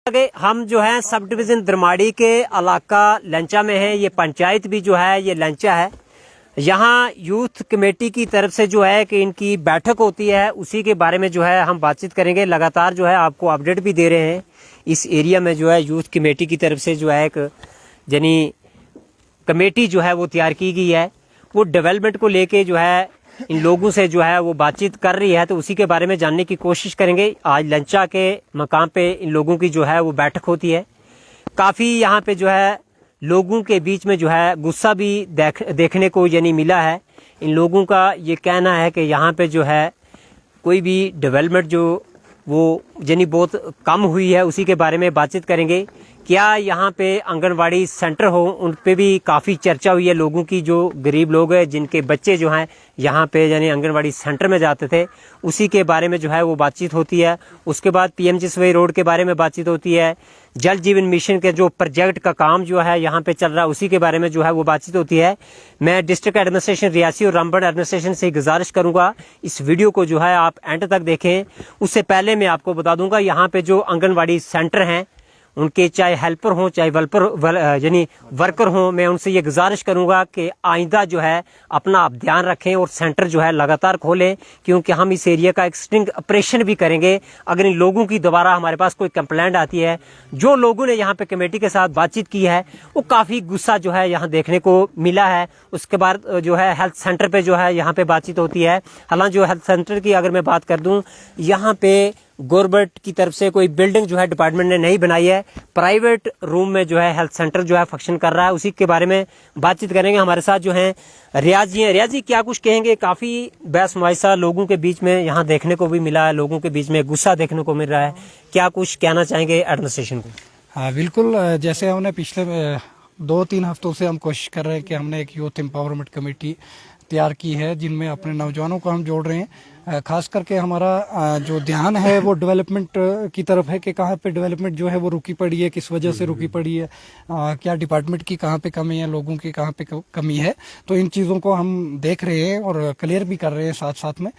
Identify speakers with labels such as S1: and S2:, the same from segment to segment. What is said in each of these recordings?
S1: आगे हम जो है सब डिवीजन दरमाड़ी के इलाका लंचा में है। ये पंचायत भी जो है ये लंचा है। यहाँ यूथ कमेटी की तरफ से जो है कि इनकी बैठक होती है, उसी के बारे में जो है हम बातचीत करेंगे। लगातार जो है आपको अपडेट भी दे रहे हैं। इस एरिया में जो है यूथ कमेटी की तरफ से जो है एक यानी कमेटी जो है वो तैयार की गई है। वो डेवलपमेंट को लेके जो है इन लोगों से जो है वो बातचीत कर रही है, तो उसी के बारे में जानने की कोशिश करेंगे। आज लंचा के मकाम पे इन लोगों की जो है वो बैठक होती है। काफ़ी यहाँ पे जो है लोगों के बीच में जो है गुस्सा भी देखने को यानी मिला है। इन लोगों का ये कहना है कि यहाँ पे जो है कोई भी डेवलपमेंट जो वो यानी बहुत कम हुई है, उसी के बारे में बातचीत करेंगे। क्या यहाँ पे आंगनवाड़ी सेंटर हो, उन पे भी काफ़ी चर्चा हुई है लोगों की। जो गरीब लोग हैं जिनके बच्चे जो हैं यहाँ पे यानी आंगनवाड़ी सेंटर में जाते थे, उसी के बारे में जो है वो बातचीत होती है। उसके बाद PMGSY रोड के बारे में बातचीत होती है। जल जीवन मिशन के जो प्रोजेक्ट का काम जो है यहाँ पे चल रहा है, उसी के बारे में जो है वो बातचीत होती है। मैं डिस्ट्रिक्ट एडमिनिस्ट्रेशन रियासी और रामबन एडमिनिस्ट्रेशन से गुजारिश करूंगा इस वीडियो को जो है आप एंड तक देखें। उससे पहले मैं आपको बता दूंगा यहाँ पे जो आंगनवाड़ी सेंटर हैं, उनके चाहे हेल्पर हों चाहे यानी वर्कर हों, मैं उनसे ये गुजारिश करूंगा कि आइंदा जो है अपना आप ध्यान रखें और सेंटर जो है लगातार खोलें, क्योंकि हम इस एरिया का एक स्टिंग ऑपरेशन भी करेंगे अगर इन लोगों की दोबारा हमारे पास कोई कंप्लेंट आती है। जो लोगों ने यहाँ पे कमेटी के साथ बातचीत की है, वो काफ़ी गुस्सा जो है यहाँ देखने को मिला है। उसके बाद जो है हेल्थ सेंटर पे जो है यहाँ पे बातचीत होती है। हालांकि जो हेल्थ सेंटर की अगर मैं बात कर दूं, यहाँ पे गवर्नमेंट की तरफ से कोई बिल्डिंग जो है डिपार्टमेंट ने नहीं बनाई है। प्राइवेट रूम में जो है हेल्थ सेंटर जो है फंक्शन कर रहा है, उसी के बारे में बातचीत करेंगे। हमारे साथ जो है रियाज जी हैं। रियाज जी, क्या कुछ कहेंगे? काफ़ी बहस मुआयसा लोगों के बीच में यहाँ देखने को भी मिला है, लोगों के बीच में गुस्सा देखने को मिल रहा है। क्या कुछ कहना चाहेंगे एडमिनिस्ट्रेशन को?
S2: हाँ बिल्कुल, जैसे हमने पिछले 2-3 हफ्तों से हम कोशिश कर रहे हैं कि हमने एक यूथ एम्पावरमेंट कमेटी तैयार की है, जिनमें अपने नौजवानों को हम जोड़ रहे हैं। खास करके हमारा जो ध्यान है वो डेवलपमेंट की तरफ है कि कहाँ पे डेवलपमेंट जो है वो रुकी पड़ी है, किस वजह से रुकी पड़ी है, क्या डिपार्टमेंट की कहाँ पे कमी है, लोगों की कहाँ पे कमी है। तो इन चीज़ों को हम देख रहे हैं और क्लियर भी कर रहे हैं साथ साथ में।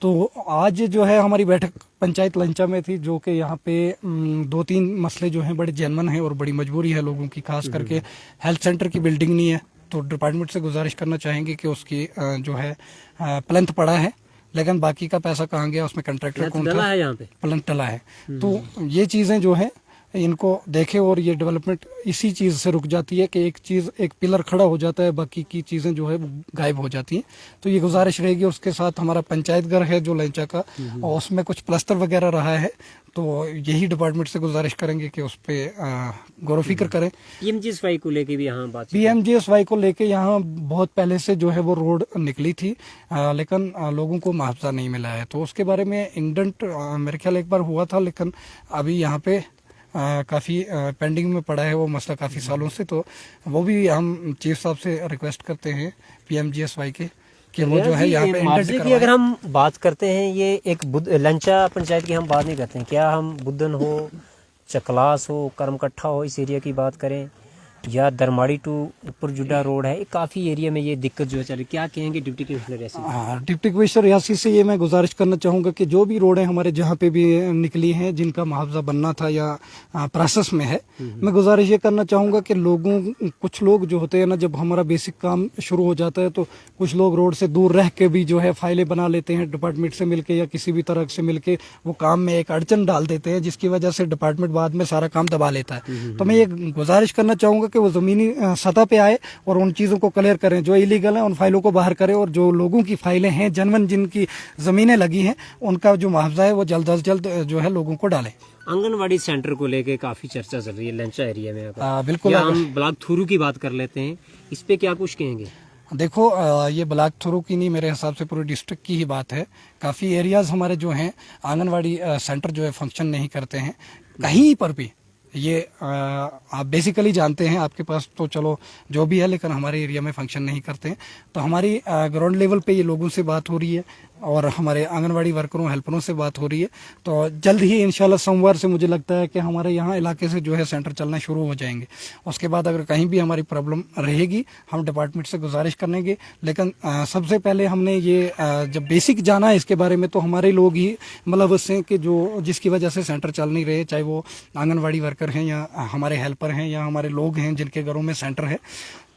S2: तो आज जो है हमारी बैठक पंचायत लंचा में थी, जो कि यहाँ पे 2-3 मसले जो हैं बड़े जेन्युइन हैं और बड़ी मजबूरी है लोगों की। खास करके हेल्थ सेंटर की बिल्डिंग नहीं है, तो डिपार्टमेंट से गुजारिश करना चाहेंगे कि उसकी जो है प्लंथ पड़ा है, लेकिन बाकी का पैसा कहाँ गया, उसमें कंट्रैक्टर कौन था,
S1: यहाँ पे
S2: प्लंथ डला है। तो ये चीज़ें जो है इनको देखे, और ये डेवलपमेंट इसी चीज़ से रुक जाती है कि एक पिलर खड़ा हो जाता है, बाकी की चीज़ें जो है वो गायब हो जाती हैं। तो ये गुजारिश रहेगी। उसके साथ हमारा पंचायत घर है जो लंचा का, और उसमें कुछ प्लास्टर वगैरह रहा है, तो यही डिपार्टमेंट से गुजारिश करेंगे कि उस पर गौर फिक्र करें।
S1: PMGSY को लेके भी यहाँ बात
S2: PMGSY को लेके यहाँ बहुत पहले से जो है वो रोड निकली थी, लेकिन लोगों को मुआवजा नहीं मिला है। तो उसके बारे में इंडेंट मेरे ख्याल एक बार हुआ था, लेकिन अभी यहाँ पे काफ़ी पेंडिंग में पड़ा है वो मसला काफ़ी सालों से। तो वो भी हम चीफ साहब से रिक्वेस्ट करते हैं PMGSY के कि वो जो है यहाँ पे
S1: मुआवजे की अगर हम बात करते हैं, ये एक लंचा पंचायत की हम बात नहीं करते हैं। क्या हम बुद्धन हो, चकलास हो, करमकट्ठा हो, इस एरिया की बात करें, या दरमाड़ी टू ऊपर जुड़ा रोड है, काफ़ी एरिया में ये दिक्कत जो है चल रही। क्या कहेंगे deputy commissioner Reasi?
S2: Deputy commissioner Reasi से ये मैं गुजारिश करना चाहूँगा कि जो भी रोड है हमारे जहाँ पे भी निकली हैं, जिनका मुआवजा बनना था या प्रोसेस में है, मैं गुजारिश ये करना चाहूँगा कि कुछ लोग जो होते हैं ना, जब हमारा बेसिक काम शुरू हो जाता है तो कुछ लोग रोड से दूर रह के भी जो है फाइलें बना लेते हैं, डिपार्टमेंट से मिलके या किसी भी तरह से मिलके वो काम में एक अड़चन डाल देते हैं, जिसकी वजह से डिपार्टमेंट बाद में सारा काम दबा लेता है। तो मैं ये गुजारिश करना चाहूँगा कि वो जमीनी सतह पे आए और उन चीज़ों को क्लियर करें, जो इलीगल है उन फाइलों को बाहर करें, और जो लोगों की फाइलें हैं जेन्युइन, जिनकी ज़मीनें लगी हैं, उनका जो मुआवजा है वो जल्द अज जल्द जो है लोगों को डालें।
S1: आंगनवाड़ी सेंटर को लेके काफ़ी चर्चा चल रही है लंचा एरिया में।
S2: बिल्कुल।
S1: हम ब्लॉक थुरू की बात कर लेते हैं, इस पे क्या कुछ कहेंगे?
S2: देखो, ये ब्लॉक थ्रू की नहीं, मेरे हिसाब से पूरे डिस्ट्रिक्ट की ही बात है। काफ़ी एरियाज हमारे जो हैं आंगनवाड़ी सेंटर जो है फंक्शन नहीं करते हैं कहीं पर भी। ये आप बेसिकली जानते हैं, आपके पास तो चलो जो भी है, लेकिन हमारे एरिया में फंक्शन नहीं करते हैं। तो हमारी ग्राउंड लेवल पे ये लोगों से बात हो रही है, और हमारे आंगनवाड़ी वर्करों हेल्परों से बात हो रही है। तो जल्द ही इंशाल्लाह सोमवार से मुझे लगता है कि हमारे यहाँ इलाके से जो है सेंटर चलना शुरू हो जाएंगे। उसके बाद अगर कहीं भी हमारी प्रॉब्लम रहेगी हम डिपार्टमेंट से गुजारिश करेंगे। लेकिन सबसे पहले हमने ये जब बेसिक जाना है इसके बारे में, तो हमारे लोग ही मुलव्वस हैं कि जो जिसकी वजह से सेंटर चल नहीं रहे, चाहे वो आंगनवाड़ी वर्कर हैं या हमारे हेल्पर हैं या हमारे लोग हैं जिनके घरों में सेंटर है।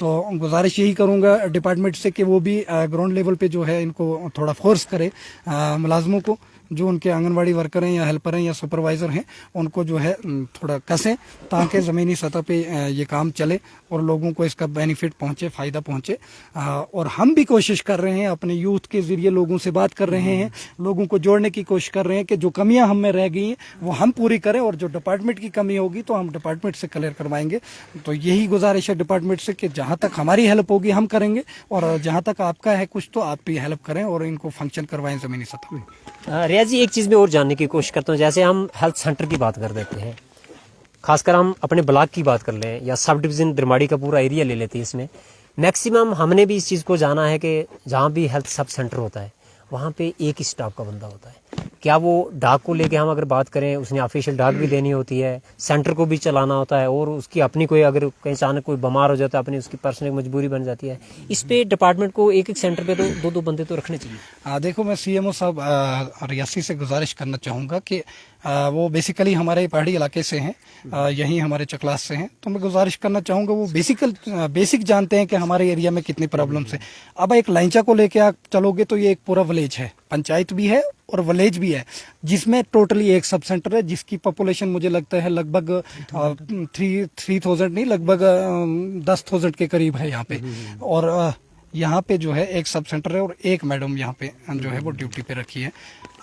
S2: तो गुजारिश यही करूंगा डिपार्टमेंट से कि वो भी ग्राउंड लेवल पे जो है इनको थोड़ा फोर्स करे, मुलाजमों को, जो उनके आंगनवाड़ी वर्कर हैं या हेल्पर हैं या सुपरवाइज़र हैं, उनको जो है थोड़ा कसें ताकि ज़मीनी सतह पे ये काम चले और लोगों को इसका बेनिफिट पहुंचे, फ़ायदा पहुंचे। और हम भी कोशिश कर रहे हैं, अपने यूथ के ज़रिए लोगों से बात कर रहे हैं, लोगों को जोड़ने की कोशिश कर रहे हैं कि जो कमियां हम में रह गई हैं वो हम पूरी करें, और जो डिपार्टमेंट की कमी होगी तो हम डिपार्टमेंट से क्लियर करवाएंगे। तो यही गुजारिश है डिपार्टमेंट से कि जहाँ तक हमारी हेल्प होगी हम करेंगे, और जहाँ तक आपका है कुछ तो आप भी हेल्प करें और इनको फंक्शन करवाएं ज़मीनी सतह पे।
S1: रियाज जी, एक चीज़ में और जानने की कोशिश करता हूँ। जैसे हम हेल्थ सेंटर की बात कर देते हैं, खासकर हम अपने ब्लॉक की बात कर लें या सब डिवीज़न दरमाड़ी का पूरा एरिया ले लेते हैं, इसमें मैक्सिमम हमने भी इस चीज़ को जाना है कि जहाँ भी हेल्थ सब सेंटर होता है वहाँ पे एक ही स्टाफ का बंदा होता है। क्या वो डाक को लेके हम अगर बात करें, उसने ऑफिशियल डाक भी देनी होती है, सेंटर को भी चलाना होता है, और उसकी अपनी कोई अगर कहीं अचानक कोई बीमार हो जाता है, अपनी उसकी पर्सनल मजबूरी बन जाती है। इस पे डिपार्टमेंट को एक एक सेंटर पे तो दो दो बंदे तो रखने चाहिए।
S2: देखो, मैं सीएमओ साहब रियासी से गुजारिश करना चाहूँगा कि वो बेसिकली हमारे पहाड़ी इलाके से हैं, यहीं हमारे चकलास से हैं। तो मैं गुजारिश करना चाहूँगा, वो बेसिक जानते हैं कि हमारे एरिया में कितनी प्रॉब्लम्स है। अब एक लाइंचा को लेके आप चलोगे तो ये एक पूरा विलेज है, पंचायत भी है और विलेज भी है, जिसमें टोटली एक सब सेंटर है जिसकी पॉपुलेशन मुझे लगता है लगभग 3000 नहीं, लगभग 10,000 के करीब है यहाँ पे। और यहाँ पे जो है एक सब सेंटर है और एक मैडम यहाँ पे जो है वो ड्यूटी पे रखी है।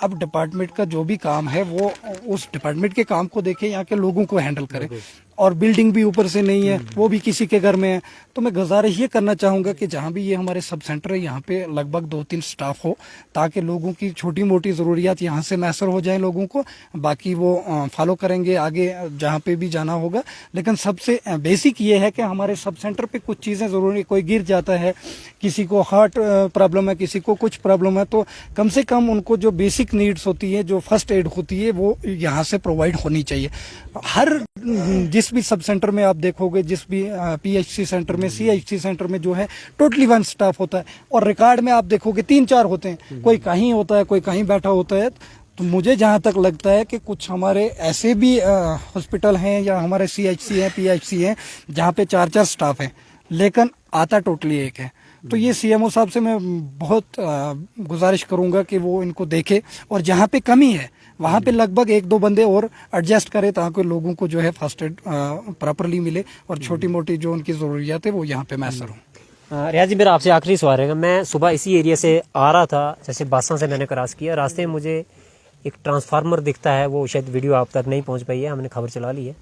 S2: अब डिपार्टमेंट का जो भी काम है वो उस डिपार्टमेंट के काम को देखे, यहाँ के लोगों को हैंडल करे। और बिल्डिंग भी ऊपर से नहीं है, वो भी किसी के घर में है। तो मैं गुजारिश ये करना चाहूँगा कि जहाँ भी ये हमारे सब सेंटर है यहाँ पे लगभग 2-3 स्टाफ हो, ताकि लोगों की छोटी मोटी ज़रूरियात यहाँ से मैसर हो जाए लोगों को, बाकी वो फॉलो करेंगे आगे जहाँ पे भी जाना होगा। लेकिन सबसे बेसिक ये है कि हमारे सब सेंटर पे कुछ चीज़ें ज़रूरी, कोई गिर जाता है, किसी को हार्ट प्रॉब्लम है, किसी को कुछ प्रॉब्लम है, तो कम से कम उनको जो बेसिक नीड्स होती है, जो फर्स्ट एड होती है, वो यहाँ से प्रोवाइड होनी चाहिए। हर जिस भी सब सेंटर में आप देखोगे, जिस भी पीएचसी सेंटर में, सीएचसी सेंटर में जो है टोटली 1 स्टाफ होता है, और रिकॉर्ड में आप देखोगे 3-4 होते हैं, कोई कहीं होता है, कोई कहीं बैठा होता है। तो मुझे जहाँ तक लगता है कि कुछ हमारे ऐसे भी हॉस्पिटल हैं या हमारे सीएचसी हैं, पीएचसी हैं, जहाँ पे 4-4 स्टाफ हैं, लेकिन आता टोटली एक है। तो ये सीएमओ साहब से मैं बहुत गुजारिश करूंगा कि वो इनको देखे, और जहाँ पे कमी है वहाँ पे लगभग 1-2 बंदे और एडजस्ट करे, ताकि लोगों को जो है फर्स्ट एड प्रॉपरली मिले और छोटी मोटी जो उनकी ज़रूरियात है वो यहाँ पे मैसर हो।
S1: रियाज जी, मेरा आपसे आखिरी सवाल रहेगा। मैं सुबह इसी एरिया से आ रहा था, जैसे बासा से मैंने क्रॉस किया, रास्ते में मुझे एक ट्रांसफार्मर दिखता है, वो शायद वीडियो आप तक नहीं पहुँच पाई है, हमने खबर चला ली है।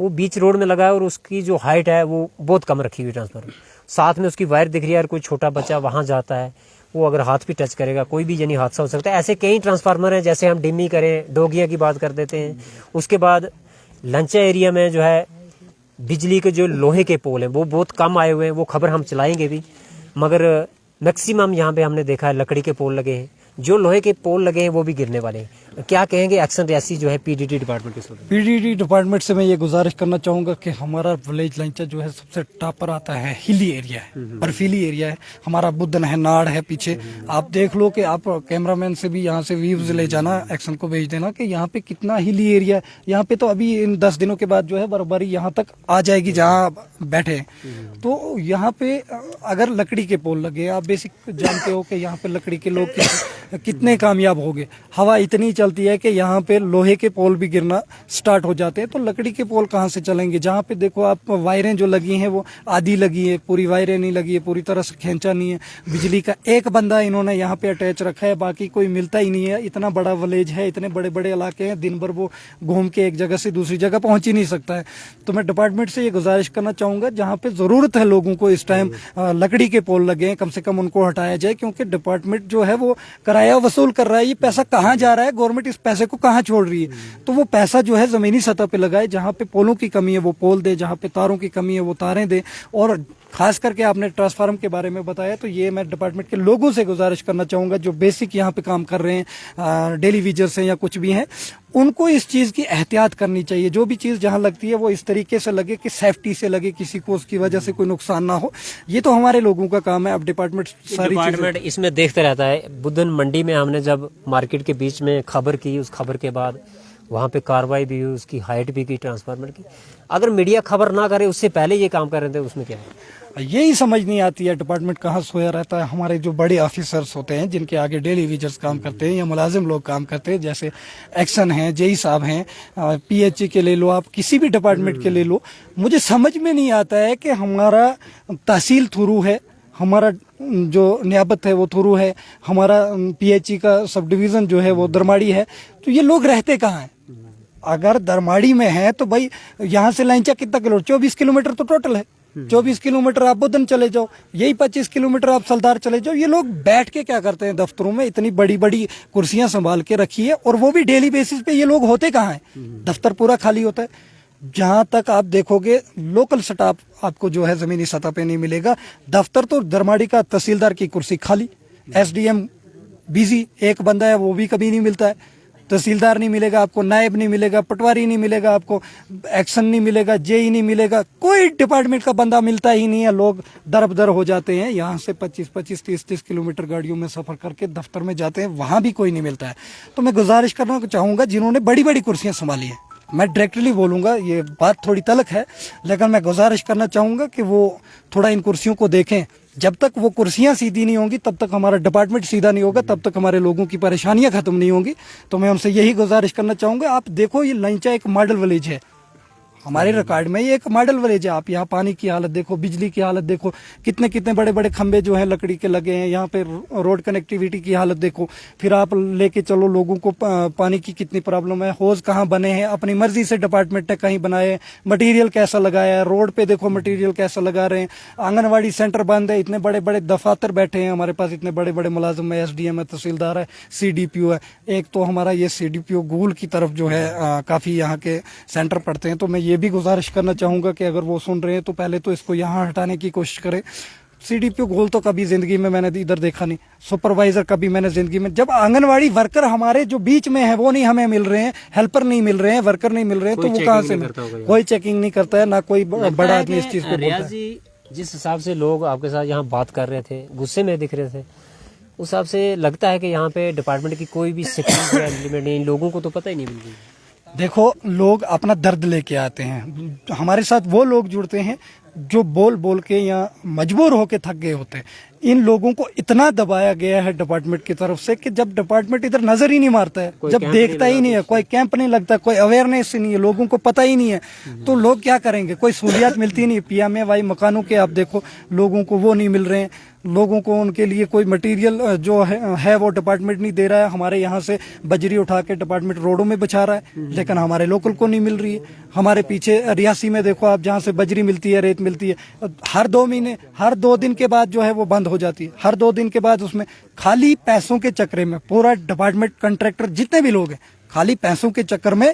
S1: वो बीच रोड में लगा है और उसकी जो हाइट है वो बहुत कम रखी हुई ट्रांसफार्मर, साथ में उसकी वायर दिख रही है, और कोई छोटा बच्चा वहाँ जाता है, वो अगर हाथ भी टच करेगा कोई भी यानी हादसा हो सकता है। ऐसे कई ट्रांसफार्मर हैं, जैसे हम डिमी करें, डोगिया की बात कर देते हैं। उसके बाद लंचा एरिया में जो है बिजली के जो लोहे के पोल हैं वो बहुत कम आए हुए हैं, वो खबर हम चलाएंगे भी, मगर मैक्सिमम यहाँ पे हमने देखा है लकड़ी के पोल लगे हैं। जो लोहे के पोल लगे हैं वो भी गिरने वाले हैं। क्या कहेंगे एक्शन रियासी जो है पीडीडी डिपार्टमेंट के?
S2: पीडीडी डिपार्टमेंट से मैं ये गुजारिश करना चाहूंगा कि हमारा विलेज लंचा जो है सबसे टॉप पर आता है, हिली एरिया है, बर्फीली एरिया है, हमारा बुद्धन है, नाड़ है पीछे। आप देख लो कि आप कैमरामैन से भी यहाँ से व्यूज ले जाना, एक्शन को भेज देना कि यहाँ पे कितना हिली एरिया है। यहाँ पे तो अभी इन 10 दिनों के बाद जो है बर्फबारी यहाँ तक आ जाएगी जहाँ बैठे। तो यहाँ पे अगर लकड़ी के पोल लगे, आप बेसिक जानते हो कि यहाँ पे लकड़ी के लोग कितने कामयाब हो गए। हवा इतनी चलती है कि यहाँ पे लोहे के पोल भी गिरना स्टार्ट हो जाते हैं, तो लकड़ी के पोल कहाँ से चलेंगे? जहाँ पे देखो आप वायरें जो लगी हैं वो आधी लगी है, पूरी वायरें नहीं लगी है, पूरी तरह से खींचा नहीं है। बिजली का एक बंदा इन्होंने यहाँ पे अटैच रखा है, बाकी कोई मिलता ही नहीं है। इतना बड़ा विलेज है, इतने बड़े बड़े इलाके हैं, दिन भर वो घूम के एक जगह से दूसरी जगह पहुंच ही नहीं सकता है। तो मैं डिपार्टमेंट से ये गुजारिश करना चाहूंगा, जहाँ पे जरूरत है लोगों को इस टाइम लकड़ी के पोल लगे हैं, कम से कम उनको हटाया जाए, क्योंकि डिपार्टमेंट जो है वो किराया वसूल कर रहा है। ये पैसा कहाँ जा रहा है, गवर्नमेंट इस पैसे को कहाँ छोड़ रही है? तो वो पैसा जो है जमीनी सतह पे लगाए, जहाँ पे पोलों की कमी है वो पोल दे, जहाँ पे तारों की कमी है वो तारें दे, और खास करके आपने ट्रांसफार्म के बारे में बताया, तो ये मैं डिपार्टमेंट के लोगों से गुजारिश करना चाहूँगा जो बेसिक यहाँ पे काम कर रहे हैं, डेली वीजर्स हैं या कुछ भी हैं, उनको इस चीज़ की एहतियात करनी चाहिए। जो भी चीज़ जहाँ लगती है वो इस तरीके से लगे कि सेफ्टी से लगे, किसी को उसकी वजह से कोई नुकसान ना हो। ये तो हमारे लोगों का काम है। अब डिपार्टमेंट सारी
S1: डिपार्टमेंट इसमें देखते रहता है। बुधन मंडी में हमने जब मार्केट के बीच में खबर की, उस खबर के बाद वहाँ पे कार्रवाई भी हुई, उसकी हाइट भी की ट्रांसफार्मर की। अगर मीडिया खबर ना करे उससे पहले ये काम कर रहे थे, उसमें क्या है?
S2: यही समझ नहीं आती है डिपार्टमेंट कहाँ सोया रहता है। हमारे जो बड़े ऑफिसर्स होते हैं जिनके आगे डेली वीजर्स काम करते हैं या मुलाजिम लोग काम करते हैं, जैसे एक्शन हैं, जेई साहब हैं, पीएचई के ले लो, आप किसी भी डिपार्टमेंट के ले लो, मुझे समझ में नहीं आता है कि हमारा तहसील थ्रू है, हमारा जो नियाबत है वो थ्रू है, हमारा पीएचई का सब डिवीजन जो है वो दरमाड़ी है, तो ये लोग रहते कहाँ हैं? अगर दरमाड़ी में है तो भाई यहाँ से लाइंचा कितना किलोमीटर? 24 किलोमीटर तो टोटल है। 24 किलोमीटर आप बुधन चले जाओ, यही 25 किलोमीटर आप सल्दार चले जाओ। ये लोग बैठ के क्या करते हैं दफ्तरों में? इतनी बड़ी बड़ी कुर्सियां संभाल के रखी है, और वो भी डेली बेसिस पे। ये लोग होते कहाँ हैं? दफ्तर पूरा खाली होता है। जहां तक आप देखोगे लोकल स्टाफ आपको जो है जमीनी सतह पे नहीं मिलेगा। दफ्तर तो दरमाड़ी का तहसीलदार की कुर्सी खाली, एसडीएम बिजी, एक बंदा है वो भी कभी नहीं मिलता है। तहसीलदार नहीं मिलेगा आपको, नायब नहीं मिलेगा, पटवारी नहीं मिलेगा आपको, एक्शन नहीं मिलेगा, जेई नहीं मिलेगा, कोई डिपार्टमेंट का बंदा मिलता ही नहीं है। लोग दर बदर हो जाते हैं, यहाँ से 25-25, 30-30 किलोमीटर गाड़ियों में सफर करके दफ्तर में जाते हैं, वहां भी कोई नहीं मिलता है। तो मैं गुजारिश करना चाहूंगा जिन्होंने बड़ी बड़ी कुर्सियां संभाली हैं, मैं डायरेक्टली बोलूंगा, ये बात थोड़ी तलक है, लेकिन मैं गुजारिश करना चाहूंगा कि वो थोड़ा इन कुर्सियों को देखें। जब तक वो कुर्सियां सीधी नहीं होंगी तब तक हमारा डिपार्टमेंट सीधा नहीं होगा, तब तक हमारे लोगों की परेशानियां खत्म नहीं होंगी। तो मैं उनसे यही गुजारिश करना चाहूंगा, आप देखो ये लाइंचा एक मॉडल विलेज है, हमारे रिकॉर्ड में ये एक मॉडल विलेज है। आप यहाँ पानी की हालत देखो, बिजली की हालत देखो, कितने कितने बड़े बड़े खंबे जो हैं लकड़ी के लगे हैं। यहाँ पे रोड कनेक्टिविटी की हालत देखो। फिर आप लेके चलो लोगों को पानी की कितनी प्रॉब्लम है, होज कहाँ बने हैं, अपनी मर्जी से डिपार्टमेंट ने कहीं बनाए, मटेरियल कैसा लगाया है, रोड पे देखो मटेरियल कैसा लगा रहे हैं, आंगनबाड़ी सेंटर बंद है, इतने बड़े बड़े दफातर बैठे हैं हमारे पास, इतने बड़े बड़े मुलाजिम है, एसडीएम है, तहसीलदार है, सीडीपीओ है। एक तो हमारा ये सीडीपीओ गूल की तरफ जो है काफी यहाँ के सेंटर पड़ते हैं। तो मैं ये भी गुजारिश करना चाहूंगा कि अगर वो सुन रहे हैं तो पहले तो इसको यहाँ हटाने की कोशिश करें। सीडीपीओ गोल तो कभी जिंदगी में मैंने इधर देखा नहीं, सुपरवाइजर कभी मैंने जिंदगी में, जब आंगनवाड़ी वर्कर हमारे जो बीच में है वो नहीं हमें मिल रहे हैं, हेल्पर नहीं मिल रहे हैं, वर्कर नहीं मिल रहे हैं, तो वो कहाँ से? कोई चेकिंग नहीं करता है, ना कोई बड़ा आदमी इस चीज पे बोलता है।
S1: जिस हिसाब से लोग आपके साथ यहाँ बात कर रहे थे, गुस्से में दिख रहे थे, उस हिसाब से लगता है कि यहाँ पे डिपार्टमेंट की कोई भी सिक्योरिटी एलिमेंट नहीं, लोगों को तो पता ही नहीं बिल्कुल।
S2: देखो, लोग अपना दर्द लेके आते हैं, हमारे साथ वो लोग जुड़ते हैं जो बोल बोल के या मजबूर होके थक गए होते हैं। इन लोगों को इतना दबाया गया है डिपार्टमेंट की तरफ से कि जब डिपार्टमेंट इधर नजर ही नहीं मारता है, जब देखता ही नहीं है, कोई कैंप नहीं लगता, कोई अवेयरनेस नहीं है, लोगों को पता ही नहीं है, तो लोग क्या करेंगे? कोई सहूलियत मिलती नहीं। पीएमएवाई मकानों के आप देखो, लोगों को वो नहीं मिल रहे हैं, लोगों को उनके लिए कोई मटेरियल जो है वो डिपार्टमेंट नहीं दे रहा है। हमारे यहाँ से बजरी उठा के डिपार्टमेंट रोडों में बिछा रहा है, लेकिन हमारे लोकल को नहीं मिल रही है। हमारे पीछे रियासी में देखो आप, जहाँ से बजरी मिलती है, रेत मिलती है, हर 2 महीने, हर 2 दिन के बाद जो है वो बंद हो जाती है। हर 2 दिन के बाद उसमें खाली पैसों के चक्कर में पूरा डिपार्टमेंट, कंट्रैक्टर जितने भी लोग हैं, खाली पैसों के चक्कर में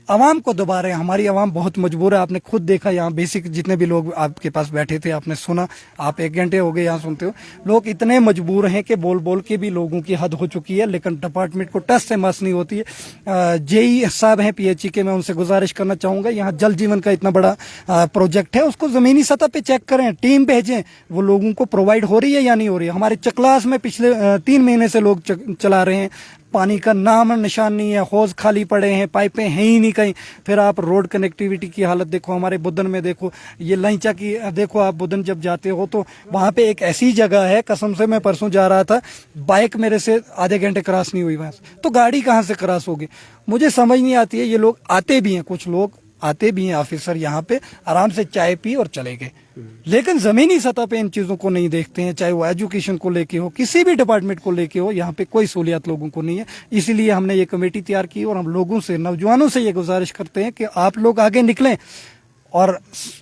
S2: आवाम को दबा रहे हैं। हमारी आवाम बहुत मजबूर है, आपने खुद देखा, यहाँ बेसिक जितने भी लोग आपके पास बैठे थे, आपने सुना, आप 1 घंटे हो गए यहाँ सुनते हो, लोग इतने मजबूर हैं कि बोल बोल के भी लोगों की हद हो चुकी है, लेकिन डिपार्टमेंट को टस से मस नहीं होती है। जेई साहब हैं पीएचई के, मैं उनसे गुजारिश करना चाहूंगा, यहाँ जल जीवन का इतना बड़ा प्रोजेक्ट है, उसको जमीनी सतह पे चेक करें, टीम भेजें, वो लोगों को प्रोवाइड हो रही है या नहीं हो रही है। हमारे चकलास में पिछले 3 महीने से लोग चला रहे हैं, पानी का नाम निशान नहीं है, हौज खाली पड़े हैं, पाइपें हैं ही नहीं कहीं। फिर आप रोड कनेक्टिविटी की हालत देखो, हमारे बुधन में देखो, ये लाइंचा की देखो, आप बुधन जब जाते हो तो वहां पे एक ऐसी जगह है, कसम से मैं परसों जा रहा था, बाइक मेरे से आधे घंटे क्रॉस नहीं हुई वहां से, तो गाड़ी कहाँ से क्रॉस होगी? मुझे समझ नहीं आती है। ये लोग आते भी हैं, कुछ लोग आते भी हैं ऑफिसर यहाँ पे, आराम से चाय पी और चले गए, लेकिन जमीनी सतह पे इन चीजों को नहीं देखते हैं। चाहे वो एजुकेशन को लेके हो, किसी भी डिपार्टमेंट को लेके हो, यहाँ पे कोई सहूलियत लोगों को नहीं है। इसीलिए हमने ये कमेटी तैयार की और हम लोगों से, नौजवानों से ये गुजारिश करते हैं कि आप लोग आगे निकलें और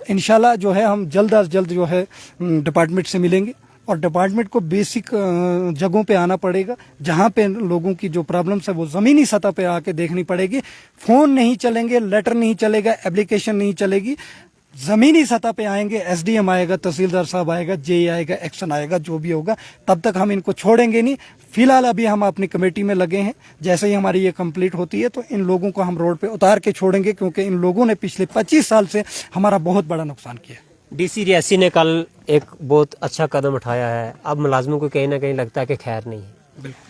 S2: इंशाल्लाह जो है हम जल्द अज जल्द जो है डिपार्टमेंट से मिलेंगे और डिपार्टमेंट को बेसिक जगहों पे आना पड़ेगा, जहाँ पे लोगों की जो प्रॉब्लम्स है वो जमीनी सतह पे आके देखनी पड़ेगी। फोन नहीं चलेंगे, लेटर नहीं चलेगा, एप्लीकेशन नहीं चलेगी, जमीनी सतह पे आएंगे, एसडीएम आएगा, तहसीलदार साहब आएगा, जेई आएगा, एक्शन आएगा, जो भी होगा, तब तक हम इनको छोड़ेंगे नहीं। फिलहाल अभी हम अपनी कमेटी में लगे हैं, जैसे ही हमारी ये कंप्लीट होती है तो इन लोगों को हम रोड पे उतार के छोड़ेंगे, क्योंकि इन लोगों ने पिछले 25 साल से हमारा बहुत बड़ा नुकसान किया।
S1: डीसी रियासी ने कल एक बहुत अच्छा कदम उठाया है, अब मुलाजमों को कहीं ना कहीं लगता है कि खैर नहीं है।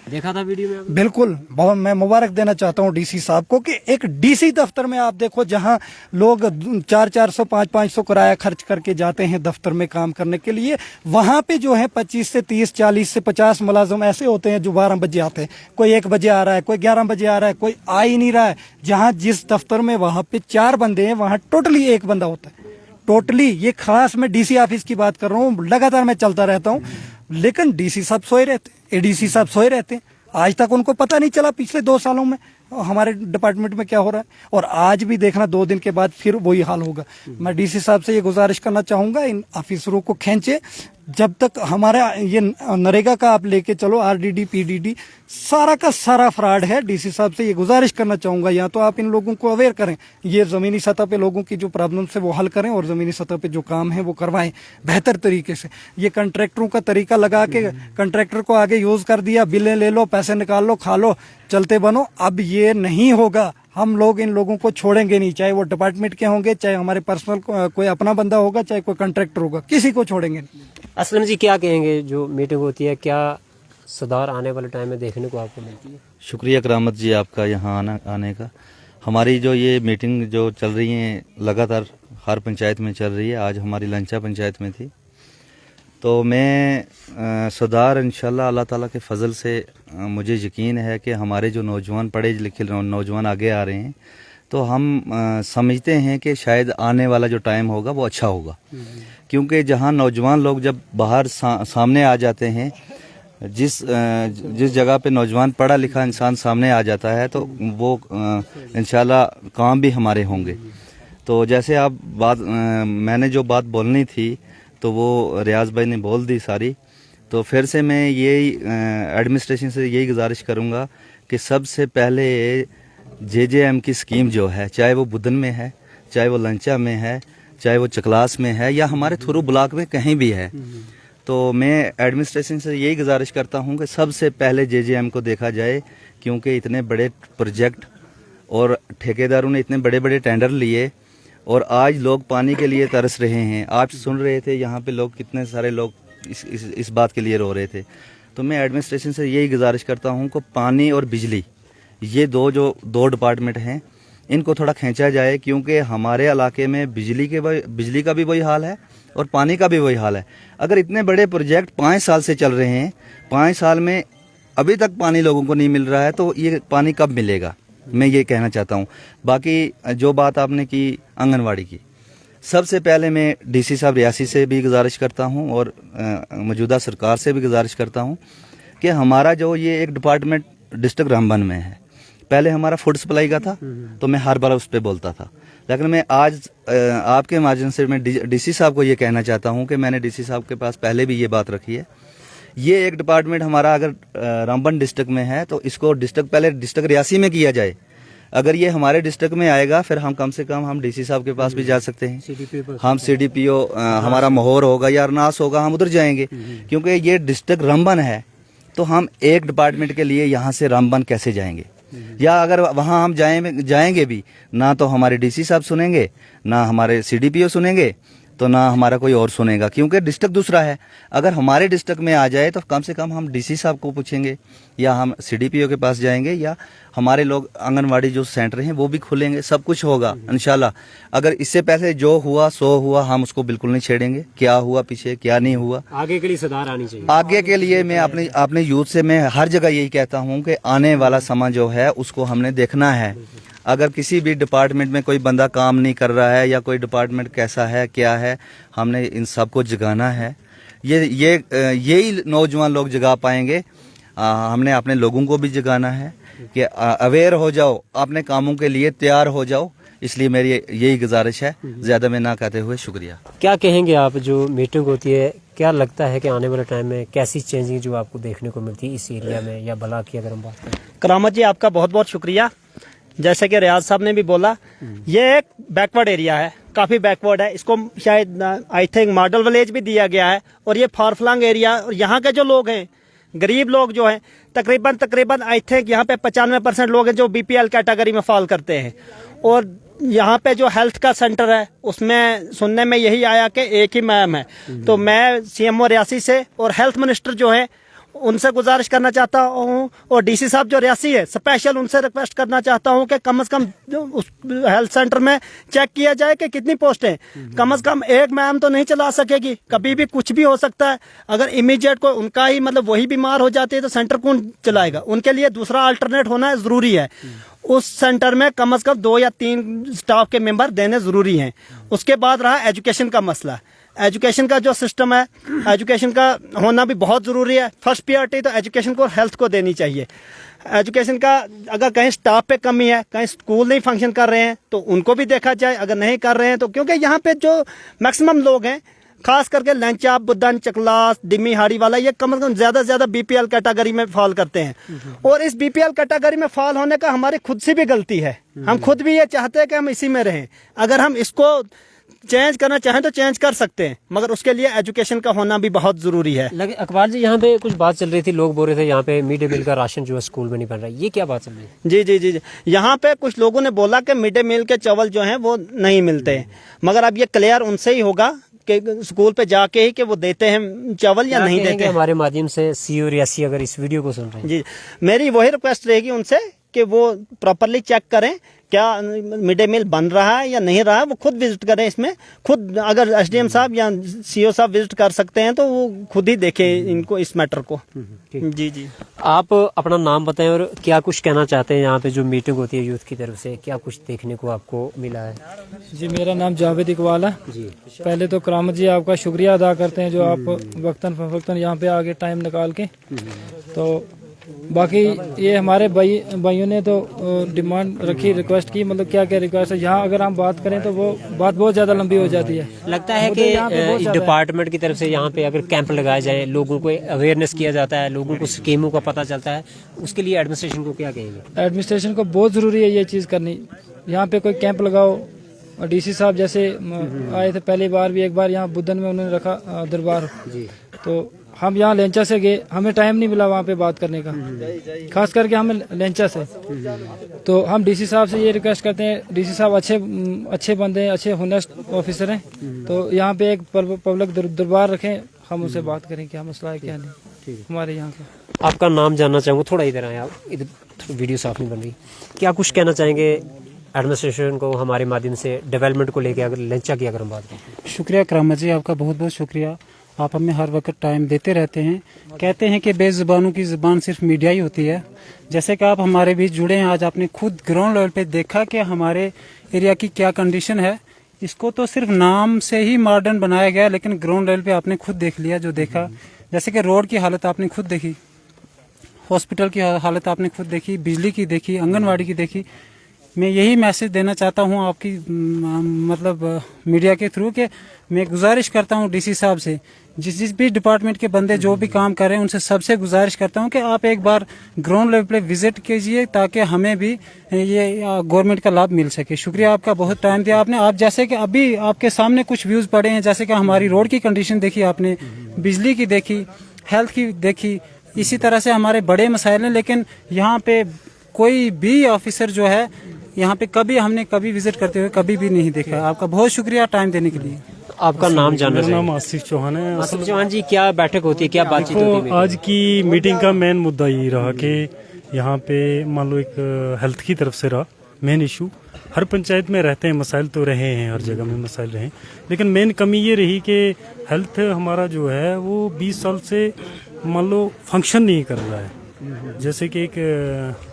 S1: देखा था वीडियो में?
S2: बिल्कुल, बहुत मैं मुबारक देना चाहता हूं डीसी साहब को कि एक डीसी दफ्तर में आप देखो, जहां लोग 400-400 500-500 किराया खर्च करके जाते हैं दफ्तर में काम करने के लिए, वहां पे जो है 25 से 30, 40 से 50 मुलाजिम ऐसे होते हैं जो 12 बजे आते हैं, कोई 1 बजे आ रहा है, कोई 11 बजे आ रहा है, कोई आ ही नहीं रहा है। जहां जिस दफ्तर में वहां पे 4 बंदे हैं, वहां टोटली 1 बंदा होता है, टोटली। ये खास मैं डीसी ऑफिस की बात कर रहा हूँ, लगातार मैं चलता रहता हूँ, लेकिन डीसी साहब सोए रहते, एडीसी साहब सोए रहते हैं। आज तक उनको पता नहीं चला पिछले 2 सालों में हमारे डिपार्टमेंट में क्या हो रहा है, और आज भी देखना 2 दिन के बाद फिर वही हाल होगा। मैं डीसी साहब से ये गुजारिश करना चाहूंगा, इन ऑफिसरों को खींचे, जब तक हमारा ये नरेगा का आप लेके चलो, आरडीडी पीडीडी सारा का सारा फ्रॉड है। डीसी साहब से ये गुजारिश करना चाहूंगा, या तो आप इन लोगों को अवेयर करें, ये जमीनी सतह पे लोगों की जो प्रॉब्लम है वो हल करें, और जमीनी सतह पे जो काम है वो करवाएं बेहतर तरीके से। ये कॉन्ट्रैक्टरों का तरीका लगा के कॉन्ट्रैक्टर को आगे यूज कर दिया, बिलें ले लो, पैसे निकाल लो, खा लो, चलते बनो। अब ये नहीं होगा, हम लोग इन लोगों को छोड़ेंगे नहीं, चाहे वो डिपार्टमेंट के होंगे, चाहे हमारे पर्सनल कोई अपना बंदा होगा, चाहे कोई कॉन्ट्रैक्टर होगा, किसी को छोड़ेंगे नहीं।
S1: असलम जी, क्या कहेंगे, जो मीटिंग होती है क्या सुधार आने वाले टाइम में देखने को आपको मिलती है?
S3: शुक्रिया करामत जी आपका यहाँ आने का। हमारी जो ये मीटिंग जो चल रही है लगातार हर पंचायत में चल रही है, आज हमारी लंचा पंचायत में थी, तो मैं सुधार इंशाल्लाह अल्लाह ताला के फजल से मुझे यकीन है कि हमारे जो नौजवान पढ़े लिखे नौजवान आगे आ रहे हैं, तो हम समझते हैं कि शायद आने वाला जो टाइम होगा वो अच्छा होगा, क्योंकि जहां नौजवान लोग जब बाहर सामने आ जाते हैं, जिस जगह पे नौजवान पढ़ा लिखा इंसान सामने आ जाता है, तो वो इंशाल्लाह काम भी हमारे होंगे। तो जैसे आप मैंने जो बात बोलनी थी तो वो रियाज भाई ने बोल दी सारी, तो फिर से मैं यही एडमिनिस्ट्रेशन से यही गुजारिश करूंगा कि सबसे पहले जेजेएम की स्कीम जो है, चाहे वो बुधन में है, चाहे वो लंचा में है, चाहे वो चकलास में है, या हमारे थुरू ब्लॉक में कहीं भी है, तो मैं एडमिनिस्ट्रेशन से यही गुजारिश करता हूं कि सबसे पहले जेजेएम को देखा जाए, क्योंकि इतने बड़े प्रोजेक्ट और ठेकेदारों ने इतने बड़े बड़े टेंडर लिए, और आज लोग पानी के लिए तरस रहे हैं। आप सुन रहे थे यहाँ पे लोग, कितने सारे लोग इस बात के लिए रो रहे थे। तो मैं एडमिनिस्ट्रेशन से यही गुजारिश करता हूँ कि पानी और बिजली, ये दो डिपार्टमेंट हैं, इनको थोड़ा खींचा जाए, क्योंकि हमारे इलाके में बिजली का भी वही हाल है और पानी का भी वही हाल है। अगर इतने बड़े प्रोजेक्ट 5 साल से चल रहे हैं, 5 साल में अभी तक पानी लोगों को नहीं मिल रहा है, तो ये पानी कब मिलेगा, मैं ये कहना चाहता हूँ। बाकी जो बात आपने की आंगनवाड़ी की, सबसे पहले मैं डीसी साहब रियासी से भी गुजारिश करता हूँ और मौजूदा सरकार से भी गुजारिश करता हूँ कि हमारा जो ये एक डिपार्टमेंट डिस्ट्रिक्ट रामबन में है, पहले हमारा फूड सप्लाई का था, तो मैं हर बार उस पर बोलता था, लेकिन मैं आज आपके माध्यम से मैं डीसी साहब को ये कहना चाहता हूँ कि मैंने डीसी साहब के पास पहले भी ये बात रखी है, ये एक डिपार्टमेंट हमारा अगर रामबन डिस्ट्रिक्ट में है, तो इसको पहले डिस्ट्रिक्ट रियासी में किया जाए। अगर ये हमारे डिस्ट्रिक्ट में आएगा, फिर हम कम से कम हम डीसी साहब के पास भी जा सकते हैं, हम सीडीपीओ हमारा मोहर होगा या अरनास होगा, हम उधर जाएंगे, क्योंकि ये डिस्ट्रिक्ट रामबन है, तो हम एक डिपार्टमेंट के लिए यहाँ से रामबन कैसे जाएंगे, या अगर वहाँ हम जाएंगे भी ना, तो हमारे डीसी साहब सुनेंगे, ना हमारे सीडीपीओ सुनेंगे, तो ना हमारा कोई और सुनेगा, क्योंकि डिस्ट्रिक्ट दूसरा है। अगर हमारे डिस्ट्रिक्ट में आ जाए तो कम से कम हम डीसी साहब को पूछेंगे, या हम सीडीपीओ के पास जाएंगे, या हमारे लोग आंगनवाड़ी जो सेंटर हैं वो भी खुलेंगे, सब कुछ होगा इंशाल्लाह। अगर इससे पहले जो हुआ सो हुआ, हम उसको बिल्कुल नहीं छेड़ेंगे, क्या हुआ पीछे क्या नहीं हुआ,
S1: आगे के लिए सुधार आनी चाहिए।
S3: आगे के लिए मैं अपने यूथ से मैं हर जगह यही कहता हूँ कि आने वाला समय जो है उसको हमने देखना है। अगर किसी भी डिपार्टमेंट में कोई बंदा काम नहीं कर रहा है, या कोई डिपार्टमेंट कैसा है क्या है, हमने इन सबको जगाना है। यही नौजवान लोग जगा पाएंगे। हमने अपने लोगों को भी जगाना है कि अवेयर हो जाओ, अपने कामों के लिए तैयार हो जाओ। इसलिए मेरी यही गुजारिश है, ज्यादा मैं ना कहते हुए शुक्रिया।
S1: क्या कहेंगे आप, जो मीटिंग होती है, क्या लगता है कि आने वाले टाइम में कैसी चेंजिंग जो आपको देखने को मिलती है इस एरिया में या बला की अगर हम बात करें?
S4: करामत जी, आपका बहुत बहुत शुक्रिया। जैसे कि रियाज साहब ने भी बोला, ये एक बैकवर्ड एरिया है, काफ़ी बैकवर्ड है। इसको शायद आई थिंक मॉडल विलेज भी दिया गया है। और ये फारफलंग एरिया, और यहाँ के जो लोग हैं, गरीब लोग जो हैं, तकरीबन आई थिंक यहाँ पे 95% लोग हैं जो BPL कैटेगरी में फॉल करते हैं। और यहाँ पे जो हेल्थ का सेंटर है उसमें सुनने में यही आया कि एक ही मैम है। तो मैं CMO रियासी से और हेल्थ मिनिस्टर जो है उनसे गुजारिश करना चाहता हूँ, और DC साहब जो रियासी है स्पेशल उनसे रिक्वेस्ट करना चाहता हूँ कि कम से कम उस हेल्थ सेंटर में चेक किया जाए कि कितनी पोस्ट है। कम से कम एक मैम तो नहीं चला सकेगी, कभी भी कुछ भी हो सकता है। अगर इमीडिएट कोई उनका ही मतलब वही बीमार हो जाती है तो सेंटर कौन चलाएगा? उनके लिए दूसरा अल्टरनेट होना जरूरी है। उस सेंटर में कम से कम 2 या 3 स्टाफ के मेंबर देने जरूरी हैं। उसके बाद रहा एजुकेशन का मसला। एजुकेशन का जो सिस्टम है, एजुकेशन का होना भी बहुत ज़रूरी है। फर्स्ट प्रायोरिटी तो एजुकेशन को, हेल्थ को देनी चाहिए। एजुकेशन का अगर कहीं स्टाफ पे कमी है, कहीं स्कूल नहीं फंक्शन कर रहे हैं तो उनको भी देखा जाए। अगर नहीं कर रहे हैं तो, क्योंकि यहाँ पे जो मैक्सिमम लोग हैं, खास करके लंचा, बुदन, चकलास, दिमी, हाड़ी वाला, ये कम से कम ज़्यादा से ज़्यादा BPL कैटेगरी में फॉल करते हैं। और इस BPL कैटेगरी में फॉल होने का हमारी खुद से भी गलती है। हम खुद भी ये चाहते हैं कि हम इसी में रहें। अगर हम इसको चेंज करना चाहें तो चेंज कर सकते हैं, मगर उसके लिए एजुकेशन का होना भी बहुत जरूरी है।
S1: लगे अकबाल जी, यहाँ पे कुछ बात चल रही थी, लोग बोल रहे थे यहाँ पे मिड डे मील का राशन जो है स्कूल में नहीं बन रहा है, ये क्या बात चल रही है?
S4: जी, यहाँ पे कुछ लोगों ने बोला कि मिड डे मील के चावल जो हैं वो नहीं मिलते हैं, मगर अब ये क्लियर उनसे ही होगा कि स्कूल पे जाके ही कि वो देते हैं चावल या नहीं देते हैं।
S1: हमारे माध्यम से CO रियासी अगर इस वीडियो को सुन रहे हैं,
S4: जी, मेरी वही रिक्वेस्ट रहेगी उनसे कि वो प्रॉपरली चेक करें क्या मिड डे मील बन रहा है या नहीं रहा है। वो खुद विजिट करें इसमें, खुद अगर SDM साहब या CO साहब विजिट कर सकते हैं तो वो खुद ही देखें इनको, इस मैटर को। जी,
S1: आप अपना नाम बताएं और क्या कुछ कहना चाहते हैं। यहाँ पे जो मीटिंग होती है यूथ की तरफ से, क्या कुछ देखने को आपको मिला है?
S5: जी, मेरा नाम जावेद इकबाल है जी। पहले तो करामत जी आपका शुक्रिया अदा करते हैं जो आप वक्तन यहाँ पे आगे टाइम निकाल के। तो बाकी ये हमारे भाइयों ने तो डिमांड रखी, रिक्वेस्ट की, मतलब क्या क्या रिक्वेस्ट है। यहाँ अगर हम बात करें तो वो बात बहुत ज़्यादा लंबी हो जाती है।
S1: लगता है कि डिपार्टमेंट की तरफ से यहाँ पे अगर कैंप लगाए जाए, लोगों को अवेयरनेस किया जाता है, लोगों को स्कीमों का पता चलता है, उसके लिए एडमिनिस्ट्रेशन को क्या कहेंगे?
S5: एडमिनिस्ट्रेशन को बहुत ज़रूरी है ये चीज़ करनी। यहाँ पे कोई कैंप लगाओ। DC साहब जैसे आए थे पहली बार भी, एक बार यहाँ बुद्धन में उन्होंने रखा दरबार जी। तो हम यहाँ लेंचा से गए, हमें टाइम नहीं मिला वहाँ पे बात करने का, खास करके हमें लेंचा से। तो हम DC साहब से ये रिक्वेस्ट करते हैं, DC साहब अच्छे बंदे हैं, अच्छे हुनर ऑफिसर हैं, तो यहाँ पे एक पब्लिक दरबार रखें, हम उससे बात करें क्या मसला है क्या नहीं हमारे यहाँ का।
S1: आपका नाम जानना चाहूँगा, थोड़ा इधर आए आप, इधर वीडियो साफ नहीं बन रही। क्या कुछ कहना चाहेंगे एडमिनिस्ट्रेशन को हमारे माध्यम से डेवलपमेंट को लेकर, अगर लेंचा की अगर हम बात करें?
S6: शुक्रिया करामत जी, आपका बहुत बहुत शुक्रिया। आप हमें हर वक्त टाइम देते रहते हैं। कहते हैं कि बेजुबानों की जुबान सिर्फ मीडिया ही होती है। जैसे कि आप हमारे बीच जुड़े हैं, आज आपने खुद ग्राउंड लेवल पे देखा कि हमारे एरिया की क्या कंडीशन है। इसको तो सिर्फ नाम से ही मॉडर्न बनाया गया, लेकिन ग्राउंड लेवल पे आपने खुद देख लिया जो देखा। जैसे कि रोड की हालत आपने खुद देखी, हॉस्पिटल की हालत आपने खुद देखी, बिजली की देखी, आंगनवाड़ी की देखी। मैं यही मैसेज देना चाहता हूं आपकी मतलब मीडिया के थ्रू कि मैं गुजारिश करता हूं DC साहब से, जिस भी डिपार्टमेंट के बंदे जो भी काम कर रहे हैं उनसे सबसे गुजारिश करता हूं कि आप एक बार ग्राउंड लेवल पे विजिट कीजिए ताकि हमें भी ये गवर्नमेंट का लाभ मिल सके। शुक्रिया आपका, बहुत टाइम दिया आपने। आप जैसे कि अभी आपके सामने कुछ व्यूज पड़े हैं, जैसे कि हमारी रोड की कंडीशन देखी आपने, बिजली की देखी, हेल्थ की देखी, इसी तरह से हमारे बड़े मसाइल हैं। लेकिन यहाँ पे कोई भी ऑफिसर जो है यहाँ पे हमने विजिट करते हुए कभी भी नहीं देखा। आपका बहुत शुक्रिया टाइम देने के लिए।
S1: आपका नाम जानना
S7: मेरा नाम आसिफ चौहान है।
S1: आसिफ चौहान जी, क्या बैठक होती है, क्या बातचीत होती है?
S7: आज की मीटिंग का मेन मुद्दा यही रहा कि यहाँ पे मान लो एक हेल्थ की तरफ से रहा मेन इशू। हर पंचायत में रहते हैं मसाइल, तो रहे हैं, हर जगह में मसाइल रहे, लेकिन मेन कमी ये रही कि हेल्थ हमारा जो है वो 20 साल से मान लो फंक्शन नहीं कर रहा है। जैसे कि एक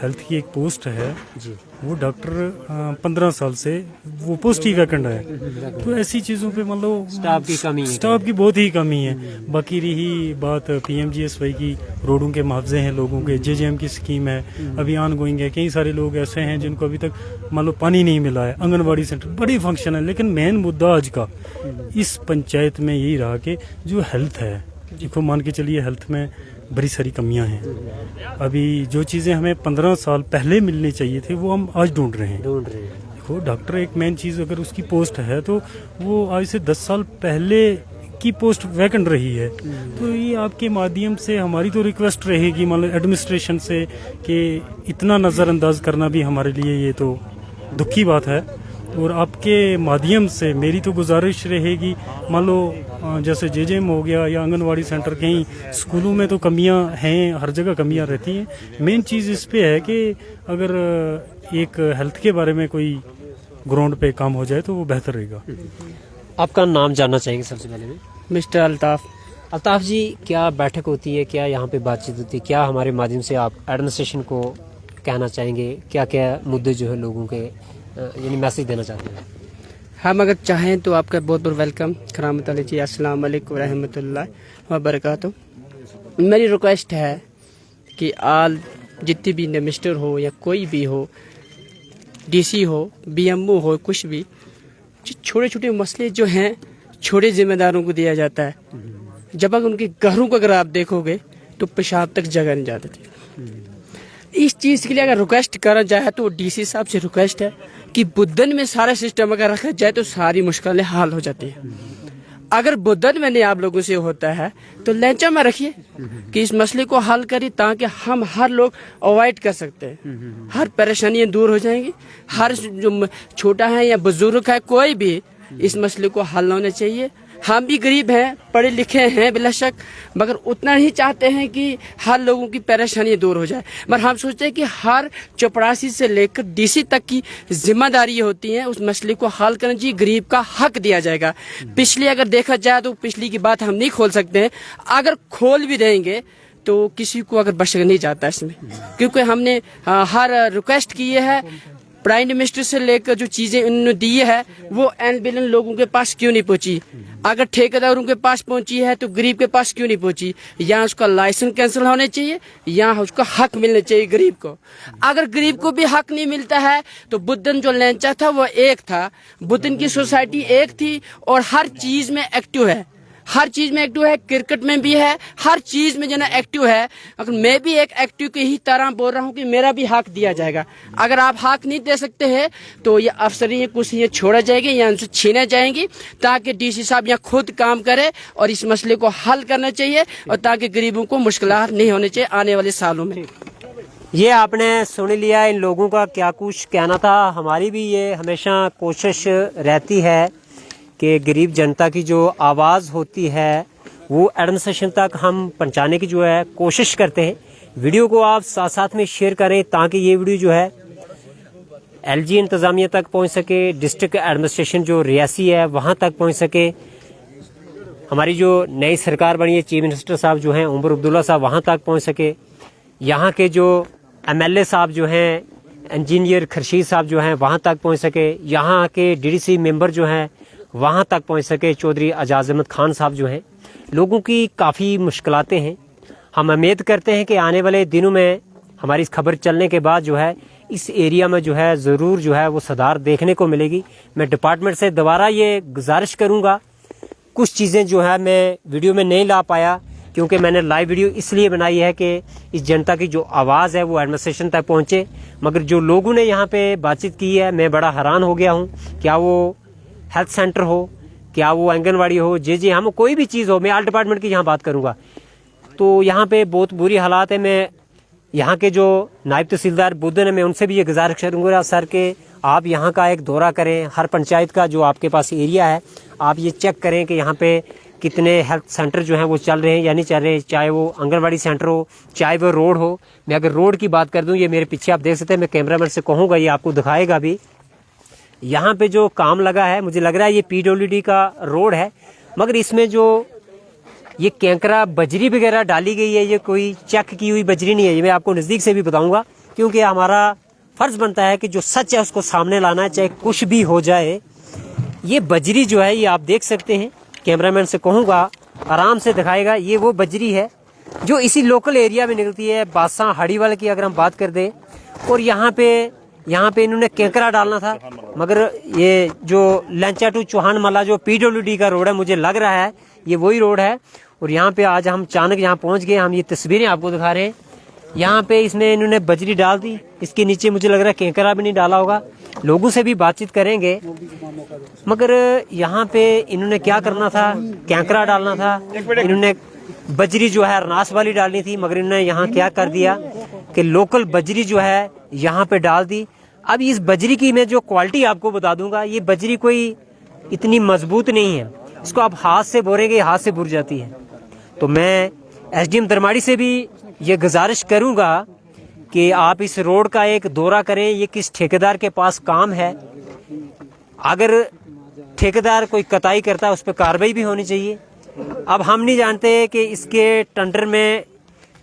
S7: हेल्थ की एक पोस्ट है जी, वो डॉक्टर 15 साल से वो पोस्ट ही वैकेंट है। तो ऐसी चीज़ों पे मान लो
S1: स्टाफ की कमी है,
S7: स्टाफ की बहुत ही कमी है। बाकी रही बात PMGSY की, रोडों के मुआवजे हैं लोगों के, JJM की स्कीम है, अभी ऑन गोइंग है। कई सारे लोग ऐसे हैं जिनको अभी तक मान लो पानी नहीं मिला है। आंगनबाड़ी सेंटर बड़ी फंक्शन है, लेकिन मेन मुद्दा आज का इस पंचायत में यही रहा कि जो हेल्थ है, देखो मान के चलिए हेल्थ में बड़ी सारी कमियां हैं। अभी जो चीज़ें हमें 15 साल पहले मिलनी चाहिए थी वो हम आज ढूंढ रहे हैं। देखो डॉक्टर एक मेन चीज़ अगर उसकी पोस्ट है तो वो आज से 10 साल पहले की पोस्ट वैकेंट रही है। तो ये आपके माध्यम से हमारी तो रिक्वेस्ट रहेगी मान लो एडमिनिस्ट्रेशन से कि इतना नज़रअंदाज करना भी हमारे लिए ये तो दुख की बात है। और आपके माध्यम से मेरी तो गुजारिश रहेगी, मान लो जैसे जेजेएम हो गया या आंगनवाड़ी सेंटर, कहीं स्कूलों में तो कमियां हैं, हर जगह कमियां रहती हैं। मेन चीज़ इस पे है कि अगर एक हेल्थ के बारे में कोई ग्राउंड पे काम हो जाए तो वो बेहतर रहेगा।
S1: आपका नाम जानना चाहेंगे सबसे पहले में?
S8: मिस्टर अल्ताफ।
S1: अल्ताफ जी, क्या बैठक होती है, क्या यहाँ पे बातचीत होती है, क्या हमारे माध्यम से आप एडमिनिस्ट्रेशन को कहना चाहेंगे, क्या क्या मुद्दे जो है लोगों के यानी मैसेज देना चाहते हैं?
S8: हम अगर चाहें तो आपका बहुत बहुत वेलकम। करामत अली जी, अस्सलाम वालेकुम रहमतुल्लाह व बरकातुहू। मेरी रिक्वेस्ट है कि आल जितनी भी मिनिस्टर हो या कोई भी हो, डीसी हो, बीएमओ हो, कुछ भी, छोटे छोटे मसले जो हैं छोटे जिम्मेदारों को दिया जाता है। जब अगर उनके घरों को अगर आप देखोगे तो पेशाब तक जगह नहीं जाते थे। इस चीज़ के लिए अगर रिक्वेस्ट करा जाए तो डीसी साहब से रिक्वेस्ट है कि बुद्धन में सारा सिस्टम अगर रखा जाए तो सारी मुश्किलें हल हो जाती हैं। अगर बुद्धन में नहीं आप लोगों से होता है तो लैंचा में रखिए कि इस मसले को हल करिए, ताकि हम हर लोग अवॉइड कर सकते हैं, हर परेशानियां दूर हो जाएंगी। हर जो छोटा है या बुजुर्ग है, कोई भी इस मसले को हल होना चाहिए। हम भी गरीब हैं, पढ़े लिखे हैं बिला शक, मगर उतना ही चाहते हैं कि हर लोगों की परेशानी दूर हो जाए। मगर हम सोचते हैं कि हर चपरासी से लेकर डीसी तक की जिम्मेदारी होती है, उस मसले को हल करना चाहिए, गरीब का हक दिया जाएगा। पिछली अगर देखा जाए तो पिछली की बात हम नहीं खोल सकते हैं, अगर खोल भी देंगे तो किसी को अगर बख्शा नहीं जाता इसमें, क्योंकि हमने हर रिक्वेस्ट की है। प्राइम मिनिस्टर से लेकर जो चीजें उन्होंने दी है वो एनबिलन लोगों के पास क्यों नहीं पहुंची? अगर ठेकेदारों के पास पहुंची है तो गरीब के पास क्यों नहीं पहुंची? यहाँ उसका लाइसेंस कैंसिल होने चाहिए, यहाँ उसका हक मिलना चाहिए गरीब को। अगर गरीब को भी हक नहीं मिलता है तो बुद्धन जो लैंचा था वो एक था, बुद्धन की सोसाइटी एक थी और हर चीज में एक्टिव है, हर चीज में एक्टिव है, क्रिकेट में भी है, हर चीज में जना एक्टिव है। अगर मैं भी एक एक्टिव की ही तरह बोल रहा हूँ कि मेरा भी हक दिया जाएगा। अगर आप हक नहीं दे सकते हैं तो ये अफसरियाँ कुछ ये छोड़ा जाएगी या उनसे छीना जाएंगी, ताकि डीसी साहब यहाँ खुद काम करे और इस मसले को हल करना चाहिए, और ताकि गरीबों को मुश्किलात नहीं होने चाहिए आने वाले सालों में।
S1: ये आपने सुन लिया इन लोगों का क्या कुछ कहना था। हमारी भी ये हमेशा कोशिश रहती है कि गरीब जनता की जो आवाज़ होती है वो एडमिनिस्ट्रेशन तक हम पहुंचाने की जो है कोशिश करते हैं। वीडियो को आप साथ साथ में शेयर करें ताकि ये वीडियो जो है एलजी इंतज़ामिया तक पहुंच सके, डिस्ट्रिक्ट एडमिनिस्ट्रेशन जो रियासी है वहां तक पहुंच सके। हमारी जो नई सरकार बनी है, चीफ मिनिस्टर साहब जो हैं उमर अब्दुल्ला साहब, वहां तक पहुंच सके। यहाँ के जो एमएलए साहब जो हैं, इंजीनियर खर्शीद साहब जो हैं वहां तक पहुंच सके। यहाँ के डीडीसी मेंबर जो हैं वहाँ तक पहुँच सके। चौधरी एजाज अहमद खान साहब जो हैं, लोगों की काफ़ी मुश्किलातें हैं। हम उम्मीद करते हैं कि आने वाले दिनों में हमारी इस खबर चलने के बाद जो है इस एरिया में जो है ज़रूर जो है वो सुधार देखने को मिलेगी। मैं डिपार्टमेंट से दोबारा ये गुजारिश करूँगा, कुछ चीज़ें जो है मैं वीडियो में नहीं ला पाया क्योंकि मैंने लाइव वीडियो इसलिए बनाई है कि इस जनता की जो आवाज़ है वो एडमिनिस्ट्रेशन तक पहुँचे। मगर जो लोगों ने यहाँ पे बातचीत की है, मैं बड़ा हैरान हो गया हूँ। क्या वो हेल्थ सेंटर हो, क्या वो आंगनवाड़ी हो, जे हम कोई भी चीज़ हो, मैं आल डिपार्टमेंट की यहाँ बात करूँगा तो यहाँ पे बहुत बुरी हालात है। मैं यहाँ के जो नायब तहसीलदार बुद्धन है, मैं उनसे भी ये गुजारिश करूँगा सर कि आप यहाँ का एक दौरा करें, हर पंचायत का जो आपके पास एरिया है आप ये चेक करें कि यहाँ पे कितने हेल्थ सेंटर जो हैं वो चल रहे हैं या नहीं चल रहे, चाहे वो आंगनवाड़ी सेंटर हो, चाहे वो रोड हो। मैं अगर रोड की बात कर दूँ, ये मेरे पीछे आप देख सकते हैं, मैं कैमरामैन से कहूँगा ये आपको दिखाएगा भी। यहाँ पे जो काम लगा है, मुझे लग रहा है ये पीडब्ल्यूडी का रोड है, मगर इसमें जो ये कैंकरा बजरी वगैरह डाली गई है, ये कोई चेक की हुई बजरी नहीं है। ये मैं आपको नज़दीक से भी बताऊंगा क्योंकि हमारा फ़र्ज़ बनता है कि जो सच है उसको सामने लाना है, चाहे कुछ भी हो जाए। ये बजरी जो है ये आप देख सकते हैं, कैमरामैन से कहूँगा आराम से दिखाएगा। ये वो बजरी है जो इसी लोकल एरिया में निकलती है, बादशाह हड़ीवाल की अगर हम बात कर दें। और यहाँ पे इन्होंने कैंकरा डालना था, मगर ये जो लंचा टू चौहान माला जो पीडब्ल्यूडी का रोड है, मुझे लग रहा है ये वही रोड है। और यहाँ पे आज हम अचानक यहाँ पहुँच गए, हम ये तस्वीरें आपको दिखा रहे हैं। यहाँ पे इसमें इन्होंने बजरी डाल दी, इसके नीचे मुझे लग रहा है कैंकरा भी नहीं डाला होगा। लोगों से भी बातचीत करेंगे। मगर यहाँ पे इन्होंने क्या करना था, कैंकरा डालना था, इन्होंने बजरी जो है अरनास वाली डालनी थी, मगर इन्होंने यहाँ क्या कर दिया कि लोकल बजरी जो है यहाँ पे डाल दी। अब इस बजरी की मैं जो क्वालिटी आपको बता दूंगा, ये बजरी कोई इतनी मजबूत नहीं है, इसको आप हाथ से बोरेंगे हाथ से बुर जाती है। तो मैं एसडीएम दरमाड़ी से भी ये गुजारिश करूंगा कि आप इस रोड का एक दौरा करें, ये किस ठेकेदार के पास काम है। अगर ठेकेदार कोई कताई करता है उस पर कार्रवाई भी होनी चाहिए। अब हम नहीं जानते कि इसके टेंडर में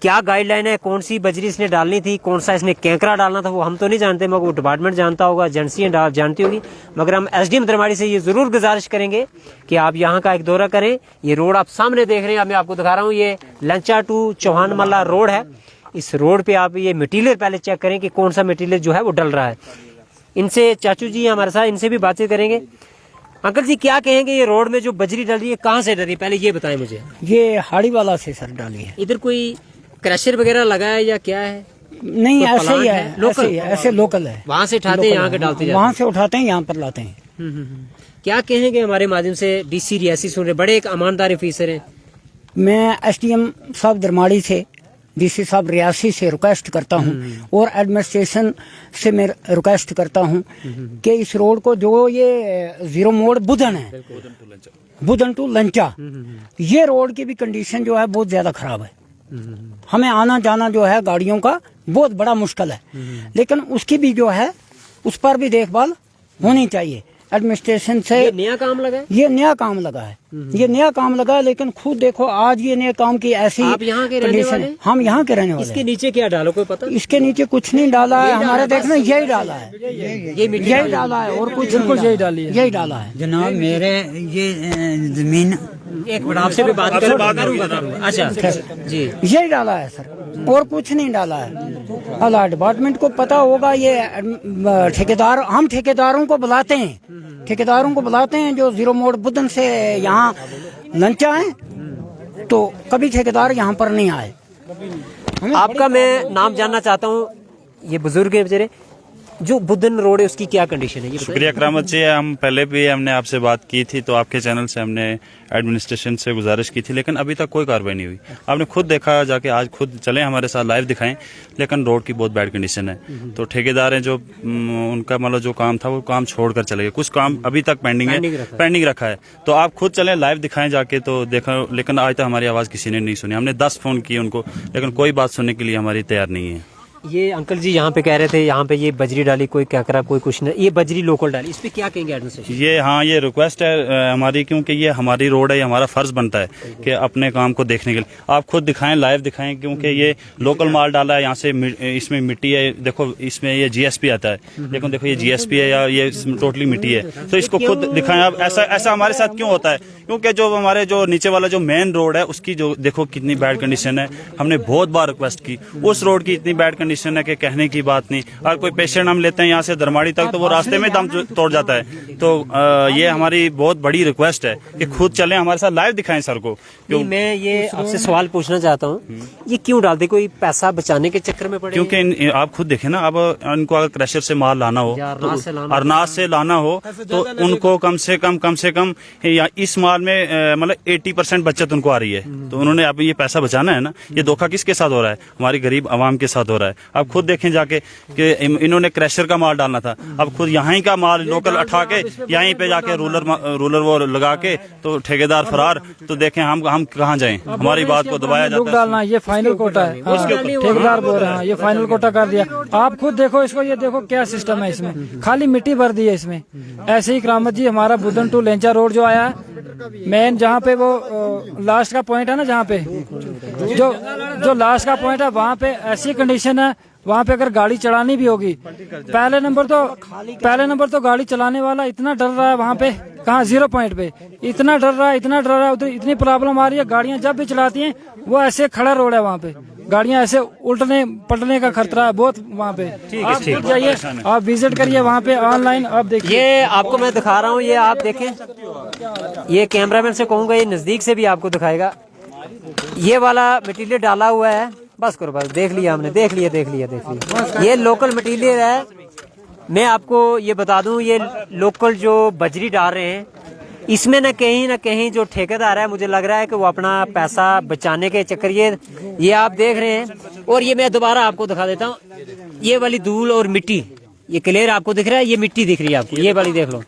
S1: क्या गाइडलाइन है, कौन सी बजरी इसने डालनी थी, कौन सा इसने कैंकरा डालना था, वो हम तो नहीं जानते, मगर वो डिपार्टमेंट जानता होगा, एजेंसियाँ जानती होगी। मगर हम एसडीएम दरमाड़ी से ये ज़रूर गुजारिश करेंगे कि आप यहाँ का एक दौरा करें। ये रोड आप सामने देख रहे हैं, मैं आपको दिखा रहा हूँ, ये लंचा टू चौहान मल्ला रोड है। इस रोड पे आप ये मटीरियल पहले चेक करें कि कौन सा मटीरियल जो है वो डल रहा है। इनसे चाचू जी हमारे साथ, इनसे भी बातचीत करेंगे। अंकल जी क्या कहेंगे, ये रोड में जो बजरी डल रही है कहाँ से डल रही है, पहले ये बताएं मुझे।
S9: ये हाड़ी वाला से सर डाली है।
S1: इधर कोई क्रशर वगैरह लगा है या क्या है?
S9: नहीं,
S1: तो
S9: ऐसे ही
S1: प्लांट
S9: है,
S1: लोकल?
S9: ऐसे ही है, ऐसे लोकल है।
S1: वहाँ से उठाते हैं यहाँ के डालते जाते
S9: वहाँ से उठाते हैं यहाँ पर लाते हैं।
S1: क्या कहेंगे हमारे माध्यम से, डीसी रियासी सुन रहे, बड़े एक ईमानदार ऑफिसर हैं।
S9: मैं एसडीएम साहब दरमाड़ी से, डीसी साहब रियासी से रिक्वेस्ट करता हूँ और एडमिनिस्ट्रेशन से मैं रिक्वेस्ट करता हूँ कि इस रोड को जो ये जीरो मोड़ बुधन है, बुधन टू लंचा, ये रोड की भी कंडीशन जो है बहुत ज्यादा खराब है। हमें आना जाना जो है गाड़ियों का बहुत बड़ा मुश्किल है, लेकिन उसकी भी जो है उस पर भी देखभाल होनी चाहिए एडमिनिस्ट्रेशन से।
S1: ये नया काम लगा है,
S9: ये नया काम लगा है, ये नया काम लगा है, लेकिन खुद देखो आज ये नए काम की ऐसी
S1: आप यहाँ के रहने
S9: कंडीशन
S1: वाले?
S9: है। हम यहाँ के रहने वाले
S1: इसके
S9: हैं।
S1: नीचे क्या डालो, कोई पता?
S9: इसके नीचे कुछ नहीं डाला है, हमारे देखना यही डाला है,
S1: ये मिट्टी
S9: यही डाला है और कुछ
S5: बिल्कुल यही डाली है,
S9: यही डाला है।
S10: जनाब मेरे ये जमीन,
S1: एक मिनट आपसे भी बात करूंगा। अच्छा जी,
S9: यही डाला है सर, और कुछ नहीं डाला है। अल्लाह डिपार्टमेंट को पता होगा, ये ठेकेदार, हम ठेकेदारों को बुलाते हैं, ठेकेदारों को बुलाते हैं जो जीरो मोड़ बुधन से यहाँ लंचा है, तो कभी ठेकेदार यहाँ पर नहीं आए।
S1: आपका मैं नाम जानना चाहता हूँ। ये बुजुर्ग है बेचारे, जो बुधन रोड है उसकी क्या कंडीशन है, ये बताइए।
S11: शुक्रिया करामत जी, हम पहले भी हमने आपसे बात की थी, तो आपके चैनल से हमने एडमिनिस्ट्रेशन से गुजारिश की थी, लेकिन अभी तक कोई कार्रवाई नहीं हुई। आपने खुद देखा जाके, आज खुद चले हमारे साथ लाइव दिखाएं, लेकिन रोड की बहुत बैड कंडीशन है। तो ठेकेदार हैं जो उनका मतलब जो काम था वो काम छोड़कर चले गए, कुछ काम अभी तक पेंडिंग रखा है। तो आप खुद चलें, लाइव दिखाएं जाके, तो देखो। लेकिन आज तक हमारी आवाज़ किसी ने नहीं सुनी। हमने 10 फोन किए उनको, लेकिन कोई बात सुनने के लिए हमारी तैयार नहीं है।
S1: ये अंकल जी यहाँ पे कह रहे थे, यहाँ पे ये बजरी डाली, कोई क्या करा, कोई कुछ नहीं, ये बजरी लोकल डाली, इस पे क्या कहेंगे एडमिनिस्ट्रेशन?
S11: ये हाँ, ये रिक्वेस्ट है हमारी, क्योंकि ये हमारी रोड है, ये हमारा फर्ज बनता है कि अपने काम को देखने के लिए आप खुद दिखाएं, लाइव दिखाएं, क्योंकि ये लोकल माल डाला है। यहाँ से इसमें मिट्टी है, देखो इसमें ये जीएसपी आता है, लेकिन देखो ये जीएसपी है या ये टोटली मिट्टी है, तो इसको खुद दिखाएं। अब ऐसा हमारे साथ क्यों होता है? क्योंकि जो हमारे जो नीचे वाला जो मेन रोड है उसकी जो देखो कितनी बैड कंडीशन है। हमने बहुत बार रिक्वेस्ट की, उस रोड की इतनी बैड कंडीशन है कि कहने की बात नहीं। अगर कोई पेशेंट हम लेते हैं यहाँ से दरमाड़ी तक, तो वो रास्ते में दम तोड़ जाता है। तो ये हमारी बहुत बड़ी रिक्वेस्ट है कि खुद चलें, हमारे साथ लाइव दिखाएं सर को।
S1: नहीं, मैं ये आपसे सवाल पूछना चाहता हूँ, ये क्यों डालते, कोई पैसा बचाने के चक्कर में पड़े?
S11: क्योंकि आप खुद देखें ना, अब इनको अगर क्रशर से माल लाना हो, अरनास से लाना हो, तो उनको कम से कम या इस माल में मतलब 80% बचत उनको आ रही है। तो उन्होंने अब ये पैसा बचाना है ना, ये धोखा किसके साथ हो रहा है? हमारी गरीब आवाम के साथ हो रहा है। अब खुद देखें जाके कि इन्होंने क्रशर का माल डालना था, अब खुद यहाँ का माल लोकल उठा के यहीं पे जाके रूलर वो लगा के, तो ठेकेदार फरार। तो देखें हम कहाँ जाएं? हमारी बात को दबाया जाता है।
S5: डालना ये फाइनल कोटा है, ठेकेदार बोल रहे हैं ये फाइनल कोटा कर दिया। आप खुद देखो इसको, ये देखो क्या सिस्टम है, इसमें खाली मिट्टी भर दी है इसमें। ऐसे ही करामत जी हमारा बुधन टू लेंचा रोड जो आया है, मेन जहाँ पे वो लास्ट का पॉइंट है ना, जहाँ पे जो लास्ट का पॉइंट है, वहाँ पे ऐसी कंडीशन है, वहाँ पे अगर गाड़ी चलानी भी होगी, पहले नंबर तो गाड़ी चलाने वाला इतना डर रहा है वहाँ पे, कहाँ जीरो पॉइंट पे इतना डर रहा है, उधर इतनी प्रॉब्लम आ रही है। गाड़ियाँ जब भी चलाती हैं वो ऐसे खड़ा रोड है, वहाँ पे गाड़ियाँ ऐसे उल्टने पलटने का खतरा है बहुत वहाँ पे। आप जाइए, आप विजिट करिए वहाँ पे ऑनलाइन, आप देखिए।
S1: ये आपको मैं दिखा रहा हूँ, ये आप देखें, ये कैमरामैन से कहूँगा ये नजदीक से भी आपको दिखाएगा। ये वाला मटेरियल डाला हुआ है, बस करो, बस देख लिया हमने, देख लिया। ये लोकल मटेरियल है, मैं आपको ये बता दूं, ये लोकल जो बजरी डाल रहे हैं, इसमें ना कहीं जो ठेकेदार है, मुझे लग रहा है कि वो अपना पैसा बचाने के चक्कर, ये आप देख रहे हैं। और ये मैं दोबारा आपको दिखा देता हूँ, ये वाली धूल और मिट्टी, ये क्लियर आपको दिख रहा है, ये मिट्टी दिख रही है आपको, ये वाली देख लो,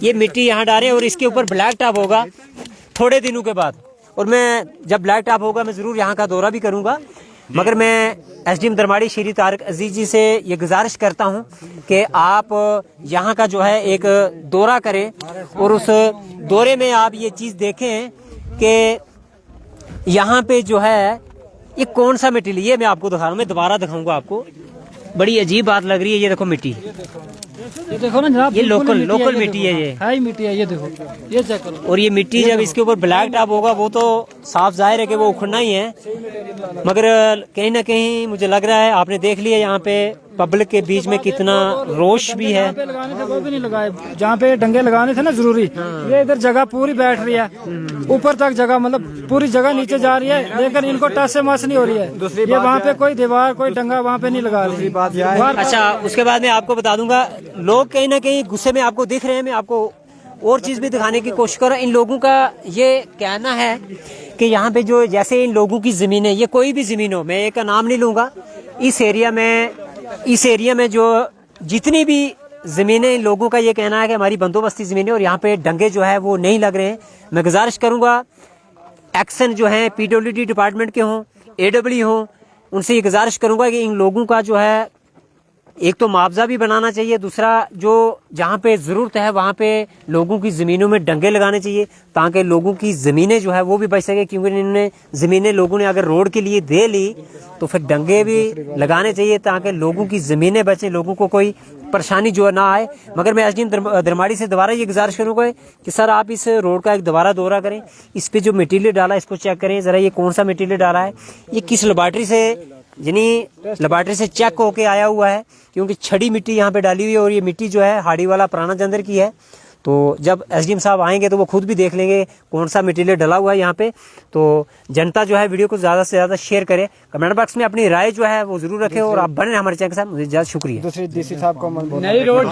S1: ये मिट्टी यहाँ डाले और इसके ऊपर ब्लैक टॉप होगा थोड़े दिनों के बाद। और मैं जब ब्लैक टॉप होगा मैं जरूर यहाँ का दौरा भी करूंगा, मगर मैं एसडीएम दरमाड़ी श्री तारिक अजीज जी से ये गुजारिश करता हूँ कि आप यहाँ का जो है एक दौरा करें और उस दौरे में आप ये चीज़ देखें कि यहाँ पे जो है ये कौन सा मटेरियल, ये मैं आपको दिखा रहा हूँ, मैं दोबारा दिखाऊंगा आपको। बड़ी अजीब बात लग रही है, ये देखो मिट्टी,
S5: ये देखो ना जनाब,
S1: ये लोकल मिट्टी है, ये
S5: हाई मिट्टी है, ये देखो, ये चेक करो।
S1: और ये मिट्टी जब इसके ऊपर ब्लैक टॉप होगा वो तो साफ जाहिर है कि वो उखड़ना ही है, मगर कहीं ना कहीं मुझे लग रहा है, आपने देख लिया यहाँ पे पब्लिक के बीच में कितना रोष भी है।
S5: पे लगाने थे वो भी नहीं लगाए, जहाँ पे डंगे लगाने थे ना जरूरी, ये इधर जगह पूरी बैठ रही है, ऊपर तक जगह, मतलब पूरी जगह नीचे जा रही है, लेकिन इनको टच से मस नहीं हो रही है। ये वहाँ पे कोई दीवार कोई डंगा वहाँ पे नहीं लगा रही।
S1: अच्छा, उसके बाद मैं आपको बता दूंगा, लोग कहीं ना कहीं गुस्से में आपको दिख रहे हैं। मैं आपको और चीज भी दिखाने की कोशिश कर रहा हूं। इन लोगों का ये कहना है कि यहाँ पे जो जैसे इन लोगों की जमीनें, ये कोई भी जमीन हो, मैं एक का नाम नहीं लूंगा, इस एरिया में जो जितनी भी जमीनें, इन लोगों का ये कहना है कि हमारी बंदोबस्ती जमीनें और यहाँ पे डंगे जो है वो नहीं लग रहे हैं। मैं गुजारिश करूंगा एक्शन जो है पीडब्ल्यूडी डिपार्टमेंट के हों, एडब्ल्यू हों, उनसे ये गुजारिश करूंगा कि इन लोगों का जो है एक तो मुआवजा भी बनाना चाहिए, दूसरा जो जहाँ पे जरूरत है वहाँ पे लोगों की जमीनों में डंगे लगाने चाहिए ताकि लोगों की जमीनें जो है वो भी बच सके, क्योंकि इन्होंने जमीनें लोगों ने अगर रोड के लिए दे ली तो फिर डंगे भी लगाने चाहिए ताकि लोगों की जमीनें बचें, लोगों को कोई परेशानी जो ना आए। मगर मैं एसडीएम दरमाड़ी से दोबारा ये गुजारिश करूंगा कि सर आप इस रोड का एक दोबारा दौरा करें, इस पे जो मटेरियल डाला है इसको चेक करें जरा, ये कौन सा मटेरियल डाला है, ये किस लेबॉर्ट्री से, यानी लेबॉर्ट्री से चेक होके आया हुआ है, क्योंकि छड़ी मिट्टी यहाँ पे डाली हुई है और ये मिट्टी जो है हाड़ी वाला पुराना जंदर की है। तो जब एसडीएम साहब आएंगे तो वो खुद भी देख लेंगे कौन सा मटेरियल डला हुआ है यहाँ पे। तो जनता जो है वीडियो को ज़्यादा से ज़्यादा शेयर करे, कमेंट बॉक्स में अपनी राय जो है वो जरूर रखें और आप बने हमारे चैनल के साथ। मुझे ज़्यादा शुक्रिया।
S2: दूसरी डीसी साहब को
S5: नई रोड